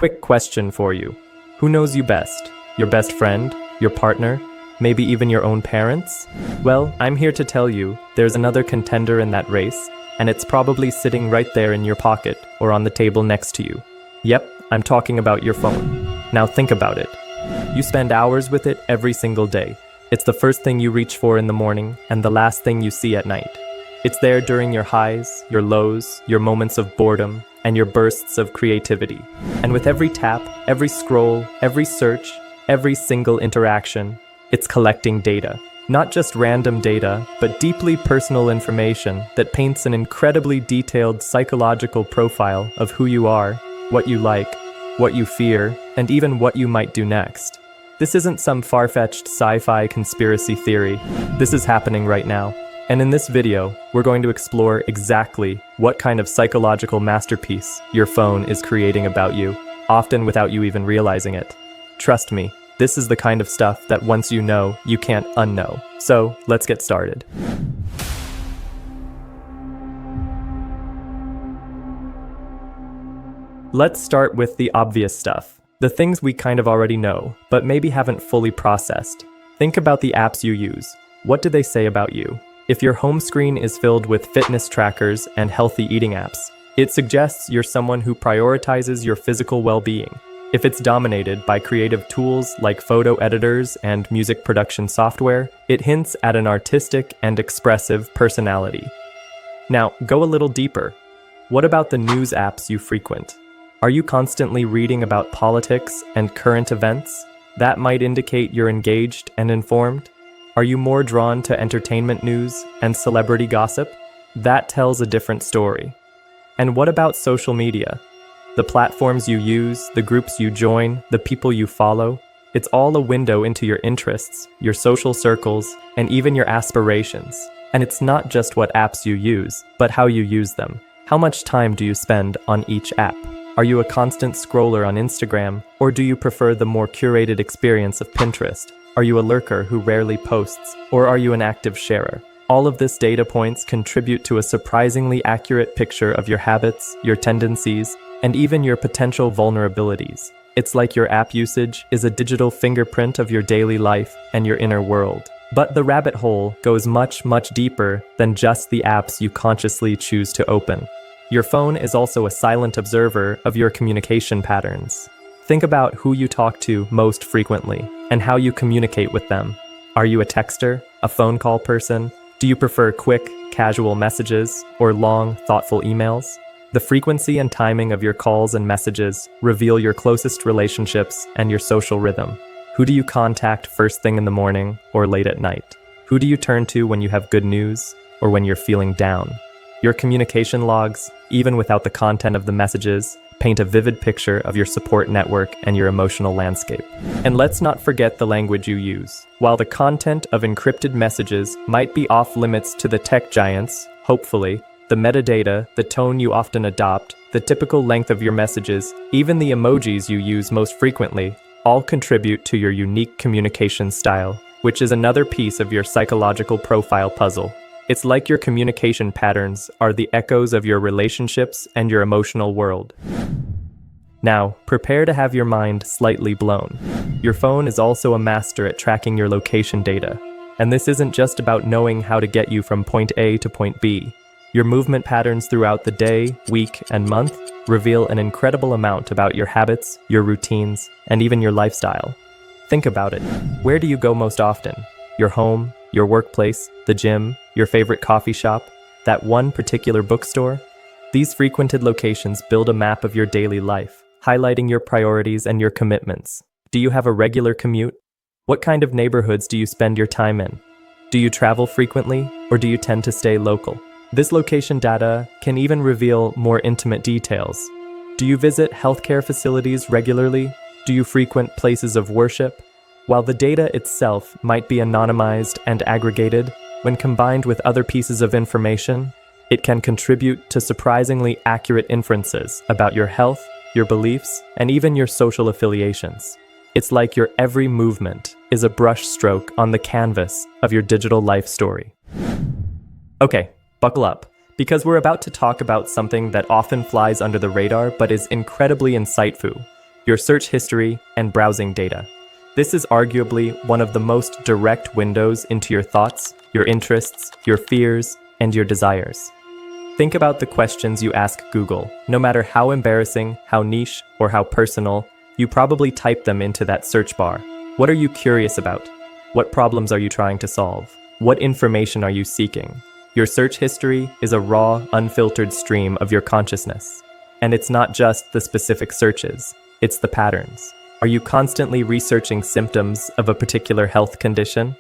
Quick question for you. Who knows you best? Your best friend? Your partner? Maybe even your own parents? Well, I'm here to tell you there's another contender in that race, and it's probably sitting right there in your pocket or on the table next to you. Yep, I'm talking about your phone. Now think about it. You spend hours with it every single day. It's the first thing you reach for in the morning and the last thing you see at night. It's there during your highs, your lows, your moments of boredom, and your bursts of creativity. And with every tap, every scroll, every search, every single interaction, it's collecting data. Not just random data, but deeply personal information that paints an incredibly detailed psychological profile of who you are, what you like, what you fear, and even what you might do next. This isn't some far-fetched sci-fi conspiracy theory. This is happening right now. And in this video, we're going to explore exactly what kind of psychological masterpiece your phone is creating about you, often without you even realizing it. Trust me, this is the kind of stuff that once you know, you can't unknow. So, let's get started. Let's start with the obvious stuff. The things we kind of already know, but maybe haven't fully processed. Think about the apps you use. What do they say about you? If your home screen is filled with fitness trackers and healthy eating apps, it suggests you're someone who prioritizes your physical well-being. If it's dominated by creative tools like photo editors and music production software, it hints at an artistic and expressive personality. Now, go a little deeper. What about the news apps you frequent? Are you constantly reading about politics and current events? That might indicate you're engaged and informed. Are you more drawn to entertainment news and celebrity gossip? That tells a different story. And what about social media? The platforms you use, the groups you join, the people you follow, it's all a window into your interests, your social circles, and even your aspirations. And it's not just what apps you use, but how you use them. How much time do you spend on each app? Are you a constant scroller on Instagram, or do you prefer the more curated experience of Pinterest? Are you a lurker who rarely posts, or are you an active sharer? All of this data points contribute to a surprisingly accurate picture of your habits, your tendencies, and even your potential vulnerabilities. It's like your app usage is a digital fingerprint of your daily life and your inner world. But the rabbit hole goes much, much deeper than just the apps you consciously choose to open. Your phone is also a silent observer of your communication patterns. Think about who you talk to most frequently and how you communicate with them. Are you a texter, a phone call person? Do you prefer quick, casual messages or long, thoughtful emails? The frequency and timing of your calls and messages reveal your closest relationships and your social rhythm. Who do you contact first thing in the morning or late at night? Who do you turn to when you have good news or when you're feeling down? Your communication logs, even without the content of the messages, paint a vivid picture of your support network and your emotional landscape. And let's not forget the language you use. While the content of encrypted messages might be off limits to the tech giants, hopefully, the metadata, the tone you often adopt, the typical length of your messages, even the emojis you use most frequently, all contribute to your unique communication style, which is another piece of your psychological profile puzzle. It's like your communication patterns are the echoes of your relationships and your emotional world. Now, prepare to have your mind slightly blown. Your phone is also a master at tracking your location data. And this isn't just about knowing how to get you from point A to point B. Your movement patterns throughout the day, week, and month reveal an incredible amount about your habits, your routines, and even your lifestyle. Think about it. Where do you go most often? Your home, your workplace, the gym, your favorite coffee shop, that one particular bookstore? These frequented locations build a map of your daily life, highlighting your priorities and your commitments. Do you have a regular commute? What kind of neighborhoods do you spend your time in? Do you travel frequently, or do you tend to stay local? This location data can even reveal more intimate details. Do you visit healthcare facilities regularly? Do you frequent places of worship? While the data itself might be anonymized and aggregated, when combined with other pieces of information, it can contribute to surprisingly accurate inferences about your health, your beliefs, and even your social affiliations. It's like your every movement is a brush stroke on the canvas of your digital life story. Okay, buckle up, because we're about to talk about something that often flies under the radar but is incredibly insightful. your search history, and browsing data. This is arguably one of the most direct windows into your thoughts, your interests, your fears, and your desires. Think about the questions you ask Google. No matter how embarrassing, how niche, or how personal, you probably type them into that search bar. What are you curious about? What problems are you trying to solve? What information are you seeking? Your search history is a raw, unfiltered stream of your consciousness. And it's not just the specific searches, it's the patterns. Are you constantly researching symptoms of a particular health condition?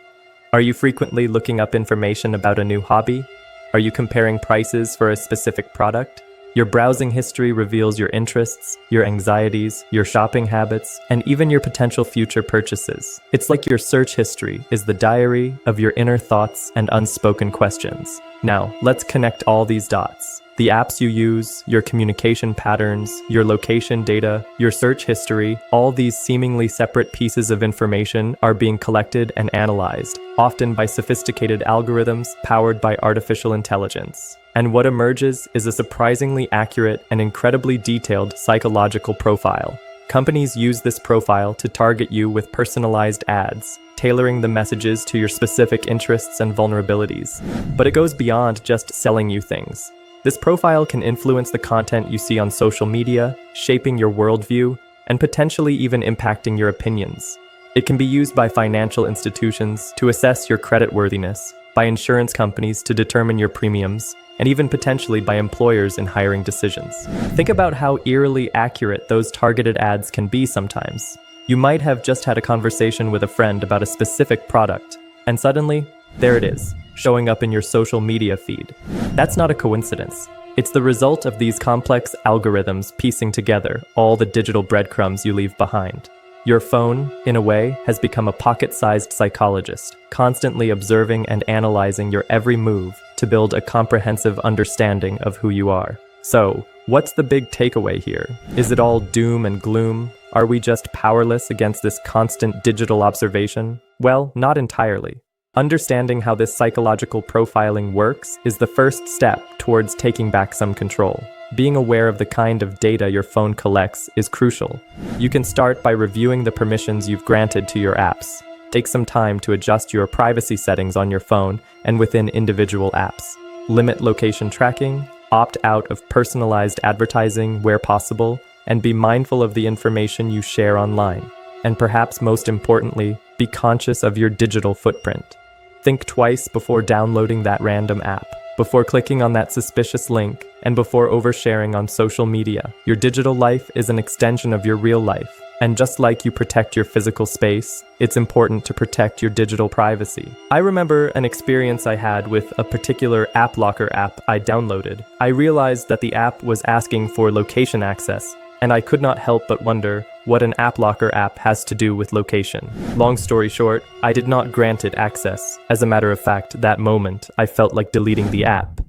Are you frequently looking up information about a new hobby? Are you comparing prices for a specific product? Your browsing history reveals your interests, your anxieties, your shopping habits, and even your potential future purchases. It's like your search history is the diary of your inner thoughts and unspoken questions. Now, let's connect all these dots. The apps you use, your communication patterns, your location data, your search history, all these seemingly separate pieces of information are being collected and analyzed, often by sophisticated algorithms powered by artificial intelligence. And what emerges is a surprisingly accurate and incredibly detailed psychological profile. Companies use this profile to target you with personalized ads, tailoring the messages to your specific interests and vulnerabilities. But it goes beyond just selling you things. This profile can influence the content you see on social media, shaping your worldview, and potentially even impacting your opinions. It can be used by financial institutions to assess your creditworthiness, by insurance companies to determine your premiums, and even potentially by employers in hiring decisions. Think about how eerily accurate those targeted ads can be sometimes. You might have just had a conversation with a friend about a specific product, and suddenly, there it is, showing up in your social media feed. That's not a coincidence. It's the result of these complex algorithms piecing together all the digital breadcrumbs you leave behind. Your phone, in a way, has become a pocket-sized psychologist, constantly observing and analyzing your every move to build a comprehensive understanding of who you are. So, what's the big takeaway here? Is it all doom and gloom? Are we just powerless against this constant digital observation? Well, not entirely. Understanding how this psychological profiling works is the first step towards taking back some control. Being aware of the kind of data your phone collects is crucial. You can start by reviewing the permissions you've granted to your apps. Take some time to adjust your privacy settings on your phone and within individual apps. Limit location tracking, opt out of personalized advertising where possible, and be mindful of the information you share online. And perhaps most importantly, be conscious of your digital footprint. Think twice before downloading that random app, before clicking on that suspicious link, and before oversharing on social media. Your digital life is an extension of your real life. And just like you protect your physical space, it's important to protect your digital privacy. I remember an experience I had with a particular app locker app I downloaded. I realized that the app was asking for location access, and I could not help but wonder what an app locker app has to do with location. Long story short, I did not grant it access. As a matter of fact, that moment, I felt like deleting the app.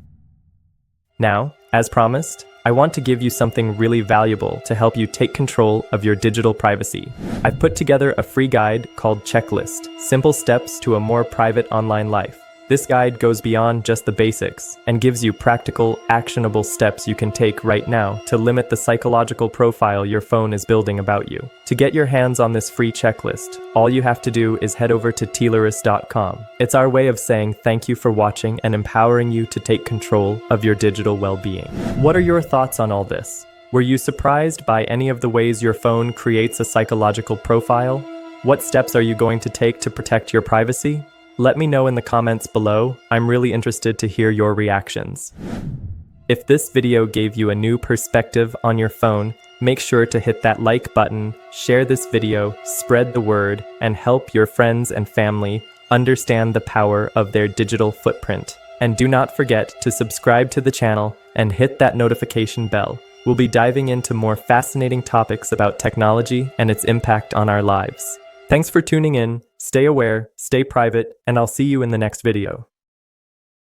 Now, as promised, I want to give you something really valuable to help you take control of your digital privacy. I've put together a free guide called Checklist: Simple Steps to a More Private Online Life. This guide goes beyond just the basics and gives you practical, actionable steps you can take right now to limit the psychological profile your phone is building about you. To get your hands on this free checklist, all you have to do is head over to Tileris.com. It's our way of saying thank you for watching and empowering you to take control of your digital well-being. What are your thoughts on all this? Were you surprised by any of the ways your phone creates a psychological profile? What steps are you going to take to protect your privacy? Let me know in the comments below. I'm really interested to hear your reactions. If this video gave you a new perspective on your phone, make sure to hit that like button, share this video, spread the word, and help your friends and family understand the power of their digital footprint. And do not forget to subscribe to the channel and hit that notification bell. We'll be diving into more fascinating topics about technology and its impact on our lives. Thanks for tuning in, stay aware, stay private, and I'll see you in the next video.